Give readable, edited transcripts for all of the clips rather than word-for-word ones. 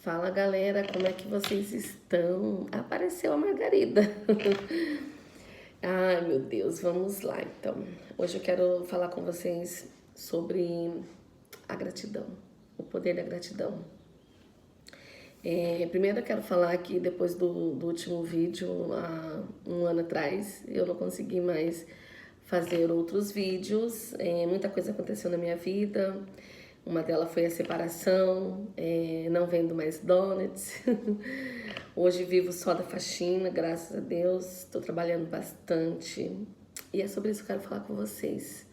Fala galera, como é que vocês estão? Apareceu a Margarida. Ai meu Deus, vamos lá então. Hoje eu quero falar com vocês sobre a gratidão, o poder da gratidão. Primeiro eu quero falar que depois do último vídeo, há um ano atrás, eu não consegui mais fazer outros vídeos. Muita coisa aconteceu na minha vida. Uma delas foi a separação, não vendo mais donuts. Hoje vivo só da faxina, graças a Deus. Estou trabalhando bastante. E é sobre isso que eu quero falar com vocês.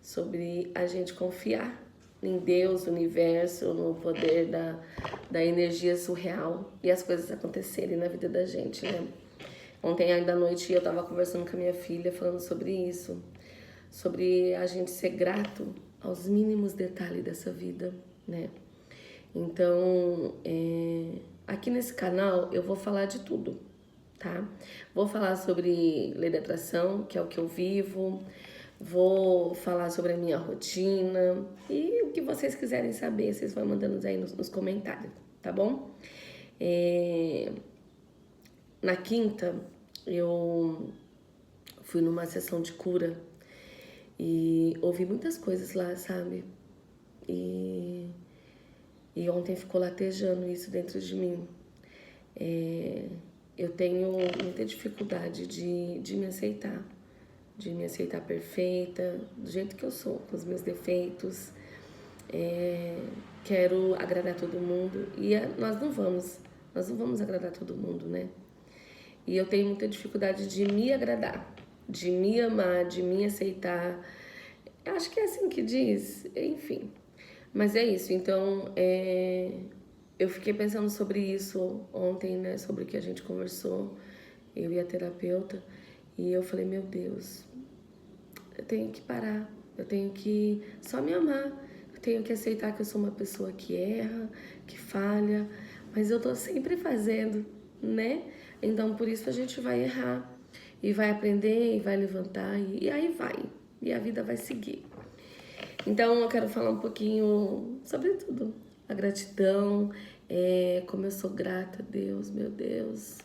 Sobre a gente confiar em Deus, no universo, no poder da energia surreal e as coisas acontecerem na vida da gente, né? Ontem ainda à noite eu tava conversando com a minha filha falando sobre isso, sobre a gente ser grato aos mínimos detalhes dessa vida, né? Então, aqui nesse canal eu vou falar de tudo, tá? Vou falar sobre lei da atração, que é o que eu vivo, vou falar sobre a minha rotina e o que vocês quiserem saber, vocês vão mandando aí nos comentários, tá bom? Na quinta, eu fui numa sessão de cura e ouvi muitas coisas lá, sabe? E ontem ficou latejando isso dentro de mim. Eu tenho muita dificuldade de me aceitar perfeita, do jeito que eu sou, com os meus defeitos. Quero agradar todo mundo e nós não vamos agradar todo mundo, né? E eu tenho muita dificuldade de me agradar, de me amar, de me aceitar. Eu acho que é assim que diz, enfim. Mas é isso, então eu fiquei pensando sobre isso ontem, né? Sobre o que a gente conversou, eu e a terapeuta. E eu falei, meu Deus, eu tenho que parar, eu tenho que só me amar. Eu tenho que aceitar que eu sou uma pessoa que erra, que falha, mas eu tô sempre fazendo, né? Então por isso a gente vai errar e vai aprender e vai levantar e aí vai, e a vida vai seguir. Então eu quero falar um pouquinho sobre tudo, a gratidão, como eu sou grata a Deus, meu Deus.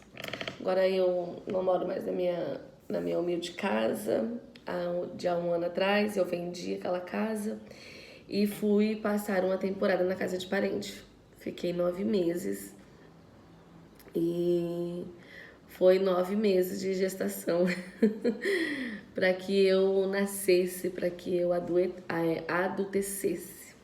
Agora eu não moro mais na minha humilde casa. Há um ano atrás eu vendi aquela casa e fui passar uma temporada na casa de parente. Fiquei 9 meses e foi 9 meses de gestação para que eu nascesse, para que eu adultecesse.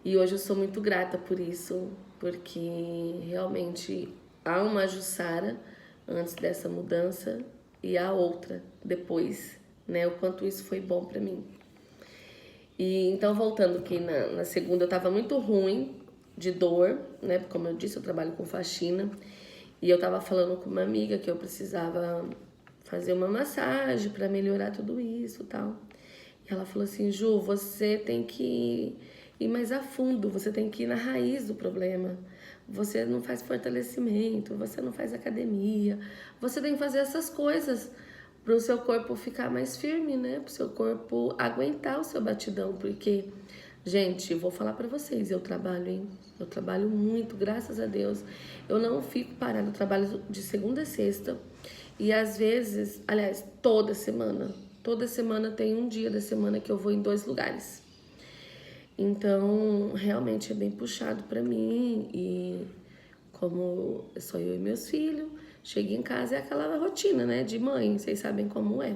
E hoje eu sou muito grata por isso, porque realmente há uma Jussara antes dessa mudança e há outra depois, né? O quanto isso foi bom para mim. E então, voltando aqui na segunda, eu tava muito ruim de dor, né? Como eu disse, eu trabalho com faxina. E eu tava falando com uma amiga que eu precisava fazer uma massagem para melhorar tudo isso e tal. E ela falou assim, Ju, você tem que ir mais a fundo, você tem que ir na raiz do problema. Você não faz fortalecimento, você não faz academia, você tem que fazer essas coisas para o seu corpo ficar mais firme, né? Para o seu corpo aguentar o seu batidão, porque, gente, eu vou falar para vocês, eu trabalho, hein? Eu trabalho muito, graças a Deus. Eu não fico parada, eu trabalho de segunda a sexta e às vezes, aliás, toda semana tem um dia da semana que eu vou em 2 lugares. Então, realmente é bem puxado para mim e como sou eu e meus filhos, chego em casa é aquela rotina, né, de mãe, vocês sabem como é.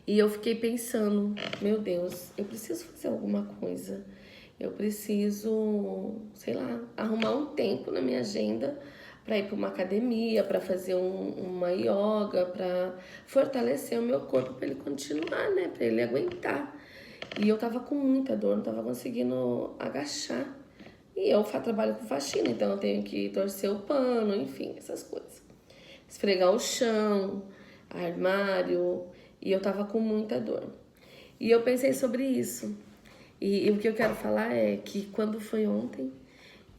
E eu fiquei pensando, meu Deus, eu preciso fazer alguma coisa. Eu preciso, sei lá, arrumar um tempo na minha agenda para ir para uma academia, para fazer uma yoga, para fortalecer o meu corpo para ele continuar, né, para ele aguentar. E eu tava com muita dor, não tava conseguindo agachar. E eu trabalho com faxina, então eu tenho que torcer o pano, enfim, essas coisas. Esfregar o chão, armário, e eu tava com muita dor. E eu pensei sobre isso. E o que eu quero falar é que quando foi ontem,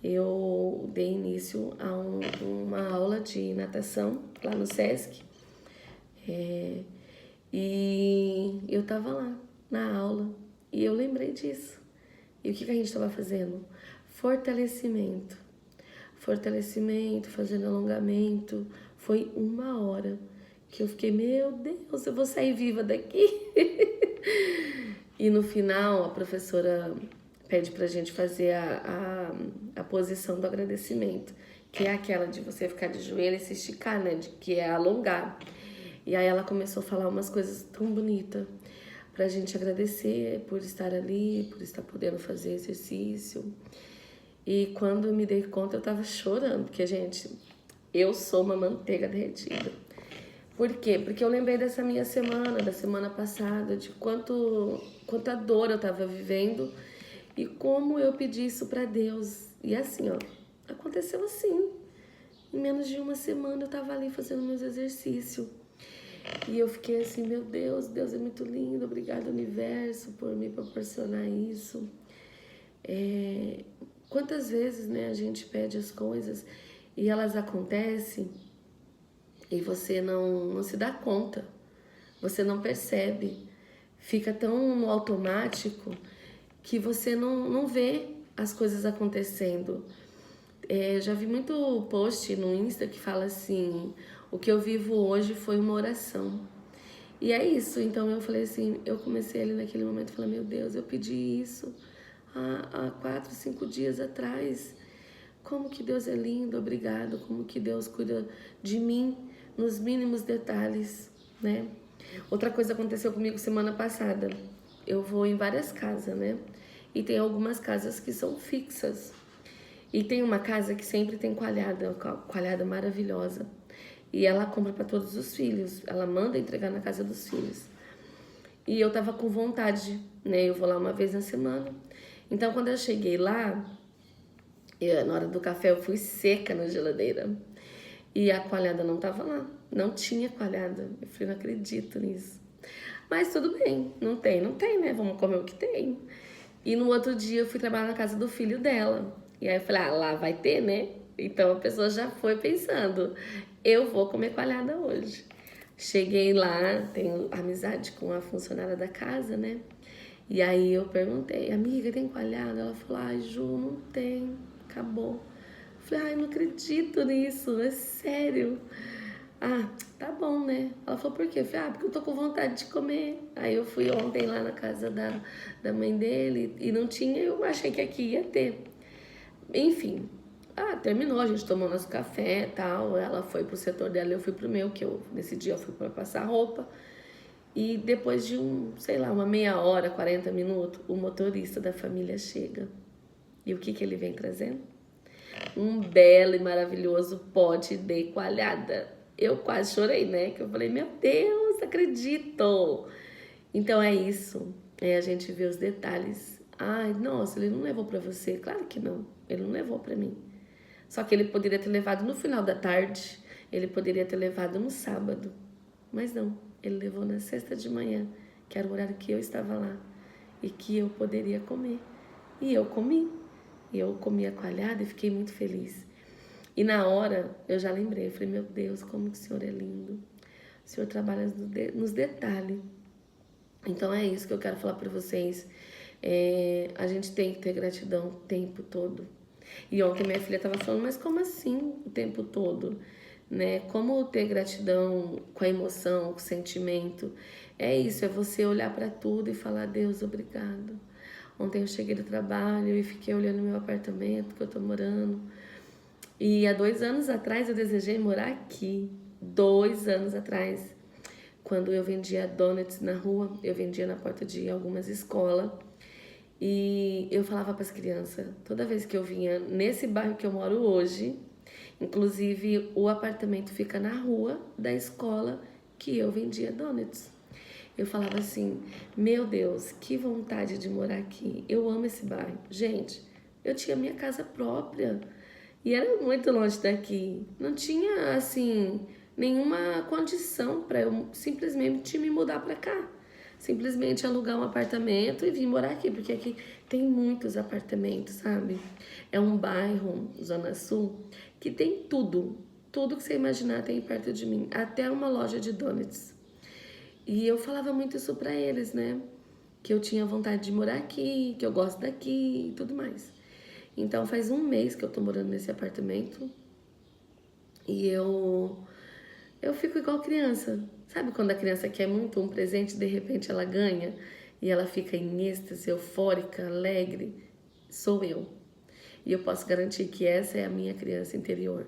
eu dei início a uma aula de natação lá no Sesc. E eu tava lá na aula e eu lembrei disso. E o que a gente estava fazendo? Fortalecimento. Fortalecimento, fazendo alongamento. Foi 1 hora que eu fiquei, meu Deus, eu vou sair viva daqui. E no final, a professora pede pra gente fazer a posição do agradecimento, que é aquela de você ficar de joelho e se esticar, né? Que é alongar. E aí ela começou a falar umas coisas tão bonitas pra gente agradecer por estar ali, por estar podendo fazer exercício. E quando eu me dei conta, eu tava chorando, porque, gente, eu sou uma manteiga derretida. Por quê? Porque eu lembrei dessa minha semana, da semana passada, de quanta dor eu tava vivendo e como eu pedi isso pra Deus. E assim, ó, aconteceu assim. Em menos de 1 semana eu tava ali fazendo meus exercícios. E eu fiquei assim, meu Deus, Deus é muito lindo, obrigado universo por me proporcionar isso. Quantas vezes, né, a gente pede as coisas e elas acontecem e você não se dá conta, você não percebe, fica tão no automático que você não vê as coisas acontecendo. Já vi muito post no Insta que fala assim, o que eu vivo hoje foi uma oração. E é isso, então eu falei assim, eu comecei ali naquele momento, falei, meu Deus, eu pedi isso há 4, 5 dias atrás. Como que Deus é lindo, obrigado, como que Deus cuida de mim nos mínimos detalhes, né? Outra coisa aconteceu comigo semana passada, eu vou em várias casas, né? E tem algumas casas que são fixas. E tem uma casa que sempre tem coalhada maravilhosa. E ela compra para todos os filhos. Ela manda entregar na casa dos filhos. E eu tava com vontade, né? Eu vou lá uma vez na semana. Então, quando eu cheguei lá, na hora do café eu fui seca na geladeira. E a coalhada não tava lá. Não tinha coalhada. Eu falei, não acredito nisso. Mas tudo bem. Não tem, né? Vamos comer o que tem. E no outro dia eu fui trabalhar na casa do filho dela. E aí eu falei, lá vai ter, né? Então a pessoa já foi pensando, eu vou comer coalhada hoje. Cheguei lá, tenho amizade com a funcionária da casa, né? E aí eu perguntei, amiga, tem coalhada? Ela falou, ai, Ju, não tem, acabou. Eu falei, ai, não acredito nisso, é sério. Ah, tá bom, né? Ela falou, por quê? Eu falei, porque eu tô com vontade de comer. Aí eu fui ontem lá na casa da mãe dele e não tinha, eu achei que aqui ia ter. Enfim, terminou, a gente tomou nosso café e tal. Ela foi pro setor dela, eu fui pro meu, que nesse dia eu fui pra passar roupa. E depois de uma meia hora, 40 minutos, o motorista da família chega. E o que ele vem trazendo? Um belo e maravilhoso pote de coalhada. Eu quase chorei, né? Que eu falei, meu Deus, acredito! Então é isso. A gente vê os detalhes. Ai, nossa, ele não levou pra você? Claro que não. Ele não levou pra mim. Só que ele poderia ter levado no final da tarde. Ele poderia ter levado no sábado. Mas não. Ele levou na sexta de manhã, que era o horário que eu estava lá. E que eu poderia comer. E eu comi. E eu comi a coalhada e fiquei muito feliz. E na hora, eu já lembrei. Eu falei, meu Deus, como que o Senhor é lindo. O Senhor trabalha nos detalhes. Então é isso que eu quero falar para vocês. A gente tem que ter gratidão o tempo todo. E ontem minha filha estava falando, mas como assim o tempo todo? Né? Como ter gratidão com a emoção, com o sentimento? É isso, é você olhar para tudo e falar, Deus, obrigado. Ontem eu cheguei do trabalho e fiquei olhando meu apartamento que eu tô morando. E há 2 anos atrás eu desejei morar aqui. 2 anos atrás. Quando eu vendia donuts na rua, eu vendia na porta de algumas escolas. E eu falava para as crianças, toda vez que eu vinha nesse bairro que eu moro hoje, inclusive o apartamento fica na rua da escola que eu vendia donuts. Eu falava assim, meu Deus, que vontade de morar aqui. Eu amo esse bairro. Gente, eu tinha minha casa própria e era muito longe daqui. Não tinha, assim, nenhuma condição para eu simplesmente me mudar para cá. Simplesmente alugar um apartamento e vir morar aqui, porque aqui tem muitos apartamentos, sabe? É um bairro, Zona Sul, que tem tudo. Tudo que você imaginar tem perto de mim. Até uma loja de donuts. E eu falava muito isso pra eles, né? Que eu tinha vontade de morar aqui, que eu gosto daqui e tudo mais. Então faz um mês que eu tô morando nesse apartamento e eu fico igual criança. Sabe quando a criança quer muito um presente e de repente ela ganha e ela fica em êxtase, eufórica, alegre? Sou eu. E eu posso garantir que essa é a minha criança interior.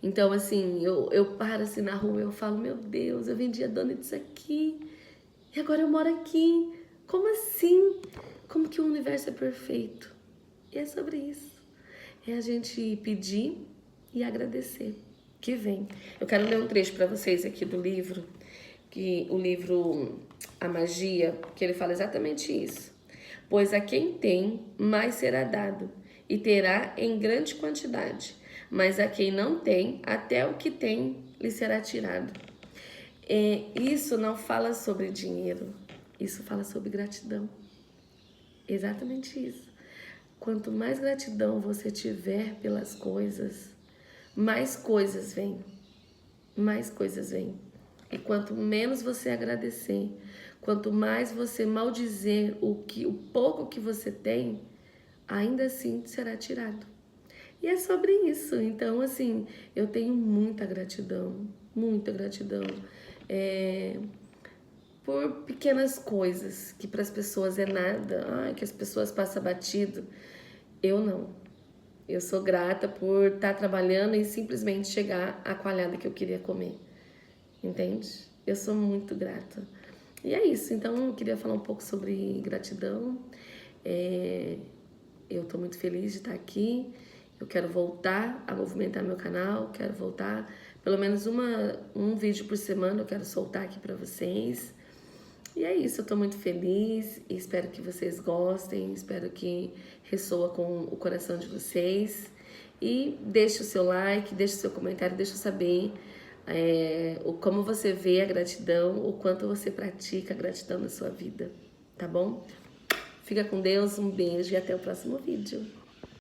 Então, assim, eu paro assim na rua e eu falo, meu Deus, eu vendi a dona disso aqui e agora eu moro aqui. Como assim? Como que o universo é perfeito? E é sobre isso. É a gente pedir e agradecer. Que vem. Eu quero ler um trecho para vocês aqui do livro, que o livro A Magia, que ele fala exatamente isso. Pois a quem tem, mais será dado, e terá em grande quantidade. Mas a quem não tem, até o que tem lhe será tirado. Isso não fala sobre dinheiro, isso fala sobre gratidão. Exatamente isso. Quanto mais gratidão você tiver pelas coisas, mais coisas vêm. Mais coisas vêm. E quanto menos você agradecer, quanto mais você maldizer o pouco que você tem, ainda assim será tirado. E é sobre isso. Então, assim, eu tenho muita gratidão por pequenas coisas que para as pessoas é nada, que as pessoas passam batido. Eu não. Eu sou grata por estar trabalhando e simplesmente chegar à coalhada que eu queria comer. Entende? Eu sou muito grata. E é isso. Então, eu queria falar um pouco sobre gratidão. Eu estou muito feliz de estar aqui. Eu quero voltar a movimentar meu canal. Quero voltar, pelo menos um vídeo por semana eu quero soltar aqui para vocês. E é isso, eu tô muito feliz e espero que vocês gostem, espero que ressoa com o coração de vocês. E deixe o seu like, deixe o seu comentário, deixe eu saber como você vê a gratidão, o quanto você pratica a gratidão na sua vida, tá bom? Fica com Deus, um beijo e até o próximo vídeo.